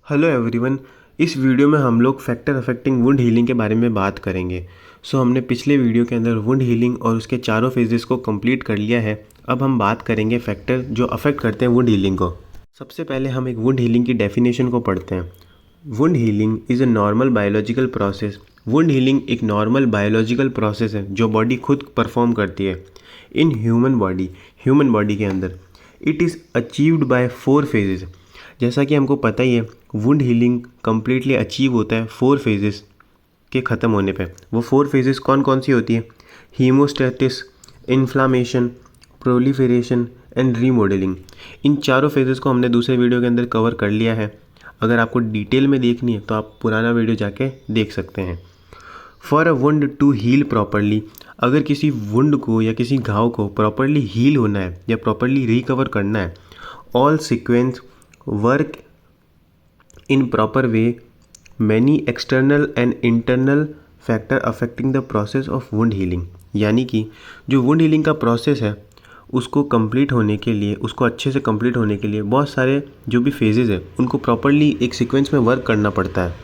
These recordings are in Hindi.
Hello everyone. इस वीडियो में हम लोग फैक्टर अफेक्टिंग वुंड हीलिंग के बारे में बात करेंगे। हमने पिछले वीडियो के अंदर वुंड हीलिंग और उसके चारों फेजेस को कंप्लीट कर लिया है। अब हम बात करेंगे फैक्टर जो अफेक्ट करते हैं वुंड हीलिंग को। सबसे पहले हम एक वुंड हीलिंग की डेफिनेशन को पढ़ते हैं। Wound healing is a normal biological process. Wound healing एक नॉर्मल बायोलॉजिकल प्रोसेस है जो बॉडी खुद परफॉर्म करती है इन ह्यूमन बॉडी के अंदर। It is achieved by 4 phases. जैसा कि हमको पता ही है, वुंड हीलिंग कम्प्लीटली अचीव होता है 4 फेजेस के ख़त्म होने पे। वो 4 फेजेस कौन कौन सी होती हैं? हीमोस्टैसिस, इन्फ्लामेशन, प्रोलिफरेशन एंड रीमॉडलिंग। इन चारों फेजेस को हमने दूसरे वीडियो के अंदर कवर कर लिया है। अगर आपको डिटेल में देखनी है तो आप पुराना वीडियो जाके देख सकते हैं। For a wound to heal properly, अगर किसी वुंड को या किसी घाव को प्रॉपरली हील होना है या प्रॉपरली रिकवर करना है, all sequence work in proper way. Many external and internal factor affecting the process of wound healing. यानी कि जो वुंड हीलिंग का प्रोसेस है उसको कंप्लीट होने के लिए, उसको अच्छे से कंप्लीट होने के लिए बहुत सारे जो भी फेजेस है उनको प्रॉपरली एक सीक्वेंस में वर्क करना पड़ता है।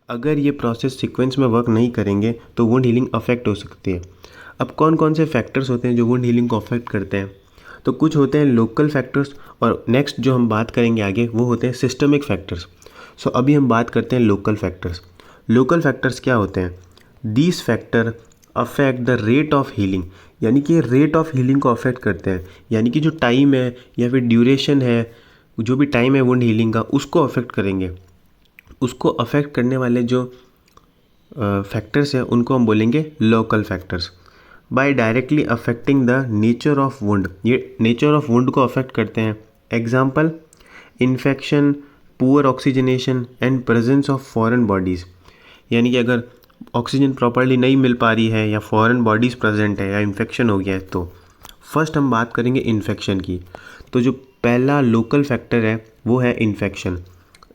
अगर ये प्रोसेस सीक्वेंस में वर्क नहीं करेंगे तो वुंड हीलिंग अफेक्ट हो सकती है। अब कौन कौन से फैक्टर्स होते हैं जो वुंड हीलिंग को अफेक्ट करते हैं? तो कुछ होते हैं लोकल फैक्टर्स, और नेक्स्ट जो हम बात करेंगे आगे वो होते हैं सिस्टमिक फैक्टर्स। अभी हम बात करते हैं लोकल फैक्टर्स। लोकल फैक्टर्स क्या होते हैं? These factor affect the rate of healing. यानी कि रेट ऑफ हीलिंग को अफेक्ट करते हैं। यानी कि जो टाइम है या फिर ड्यूरेशन है, जो भी टाइम है वुंड हीलिंग का, उसको अफेक्ट करेंगे। उसको अफेक्ट करने वाले जो फैक्टर्स हैं उनको हम बोलेंगे local factors. By directly affecting the nature of wound, ये नेचर ऑफ वुंड को अफेक्ट करते हैं। Example, infection, poor oxygenation and presence of foreign bodies. यानी कि अगर ऑक्सीजन प्रॉपरली नहीं मिल पा रही है या फॉरेन बॉडीज़ प्रेजेंट है या इन्फेक्शन हो गया है, तो फर्स्ट हम बात करेंगे इन्फेक्शन की। तो जो पहला लोकल फैक्टर है वो है infection.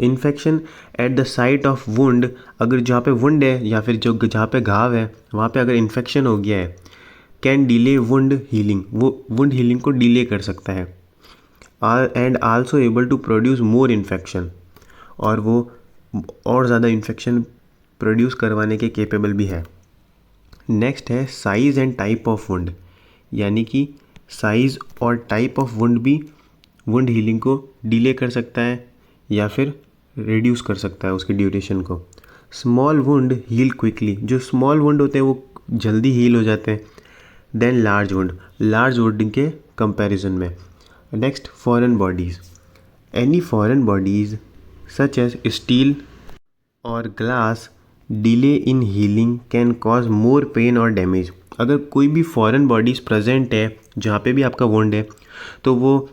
Infection at the site of wound, अगर जहाँ पे वुंड है या फिर जो जहाँ पे घाव है वहाँ पे अगर इन्फेक्शन हो गया है, कैन डिले वुंड हीलिंग, वो वुंड हीलिंग को डिले कर सकता है। And also able to produce more infection, और वो और ज़्यादा इन्फेक्शन प्रोड्यूस करवाने के केपेबल भी है। नेक्स्ट है size and type of wound. यानी कि साइज़ और टाइप ऑफ वुंड भी वुंड हीलिंग को डिले कर सकता है या फिर रिड्यूस कर सकता है उसकी ड्यूरेशन को। स्मॉल वुंड हील क्विकली, जो स्मॉल वुंड होते हैं वो जल्दी हील हो जाते हैं देन लार्ज वुंड के कंपैरिजन में। Next, foreign bodies. Any foreign bodies such as steel और glass delay in healing can cause more pain और डैमेज। अगर कोई भी फॉरेन बॉडीज़ प्रेजेंट है जहाँ पे भी आपका वुंड है तो वो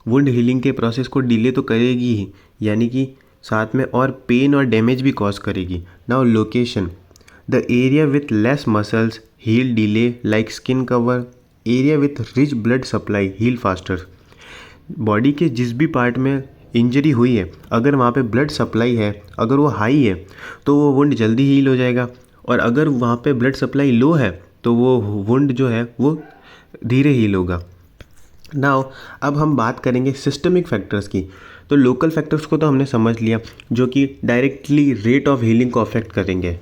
वुंड हीलिंग के प्रोसेस को डिले तो करेगी ही, यानी कि साथ में और पेन और डैमेज भी कॉज करेगी। Now location, the area with less muscles heal delay like skin cover, area with rich blood supply heal faster. Body के जिस भी पार्ट में इंजरी हुई है, अगर वहाँ पे ब्लड सप्लाई है, अगर वो हाई है तो वो वुंड जल्दी हील हो जाएगा, और अगर वहाँ पे ब्लड सप्लाई लो है तो वो वुंड जो है वो धीरे हील होगा। नाउ अब हम बात करेंगे सिस्टमिक फैक्टर्स की। तो लोकल फैक्टर्स को तो हमने समझ लिया जो कि डायरेक्टली रेट ऑफ हीलिंग को अफेक्ट करेंगे।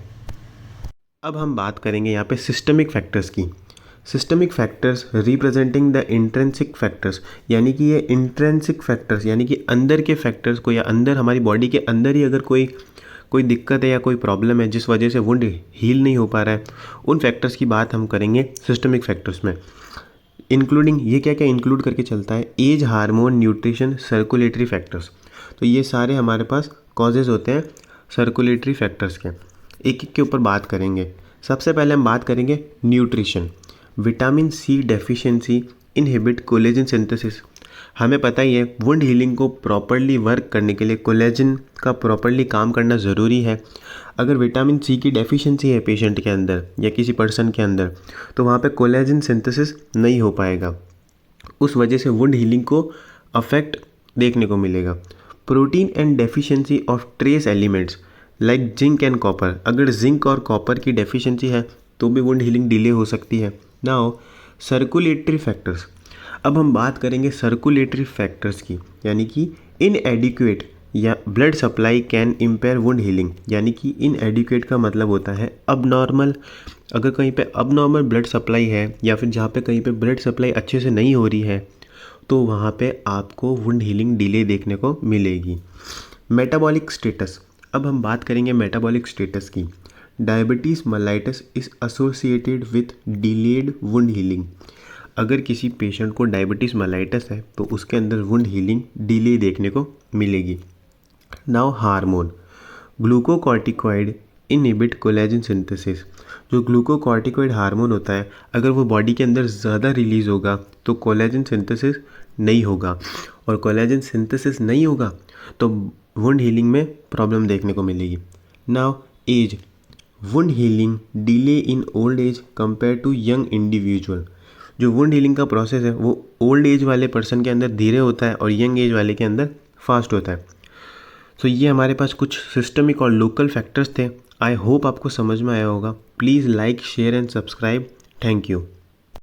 अब हम बात करेंगे यहाँ पे सिस्टमिक फैक्टर्स की। Systemic factors representing the intrinsic factors, यानी कि ये इंट्रिंसिक फैक्टर्स यानी कि अंदर के फैक्टर्स को, या अंदर हमारी बॉडी के अंदर ही अगर कोई दिक्कत है या कोई प्रॉब्लम है जिस वजह से वुंड हील नहीं हो पा रहा है, उन फैक्टर्स की बात हम करेंगे सिस्टमिक फैक्टर्स में। इंक्लूडिंग, ये क्या क्या इंक्लूड करके चलता है? Age, hormone, nutrition, circulatory factors. तो ये सारे हमारे पास कॉजेज़ होते हैं सर्कुलेटरी फैक्टर्स के। एक एक के ऊपर बात करेंगे। सबसे पहले हम बात करेंगे nutrition. Vitamin C deficiency inhibit collagen synthesis. हमें पता ही है वुंड हीलिंग को प्रॉपरली वर्क करने के लिए कोलेजन का प्रॉपरली काम करना ज़रूरी है। अगर विटामिन सी की डेफिशिएंसी है पेशेंट के अंदर या किसी पर्सन के अंदर, तो वहाँ पे कोलेजन सिंथेसिस नहीं हो पाएगा। उस वजह से वुंड हीलिंग को अफेक्ट देखने को मिलेगा। Protein and deficiency of trace elements like zinc and copper. अगर जिंक और कॉपर की डेफिशिएंसी है तो भी वुंड हीलिंग डिले हो सकती है। Now circulatory factors. अब हम बात करेंगे सर्कुलेटरी फैक्टर्स की, यानी कि इनएडिक्वेट या blood supply can impair wound healing, यानी कि इनएडिक्वेट का मतलब होता है अबनॉर्मल। अगर कहीं पे अबनॉर्मल ब्लड सप्लाई है या फिर जहाँ पे कहीं पे ब्लड सप्लाई अच्छे से नहीं हो रही है तो वहाँ पे आपको वुंड हीलिंग डिले देखने को मिलेगी। मेटाबॉलिक स्टेटस, अब हम बात करेंगे मेटाबॉलिक स्टेटस की। Diabetes mellitus is associated with delayed wound healing. अगर किसी पेशेंट को डायबिटीज़ मेलाइटस है तो उसके अंदर वुंड हीलिंग डिले देखने को मिलेगी। Now hormone, glucocorticoid inhibit collagen synthesis. जो ग्लूकोकॉर्टिकॉइड हार्मोन होता है अगर वो बॉडी के अंदर ज़्यादा रिलीज़ होगा तो कोलेजन सिंथेसिस नहीं होगा, और कोलेजन सिंथेसिस नहीं होगा तो वुंड हीलिंग में प्रॉब्लम देखने को मिलेगी। Now age, wound healing delay in old age compare to young individual. जो वुंड हीलिंग का प्रोसेस है वो ओल्ड एज वाले पर्सन के अंदर धीरे होता है और यंग एज वाले के अंदर फास्ट होता है। तो ये हमारे पास कुछ सिस्टमिक और लोकल फैक्टर्स थे। आई होप आपको समझ में आया होगा। Please like, share and subscribe. Thank you.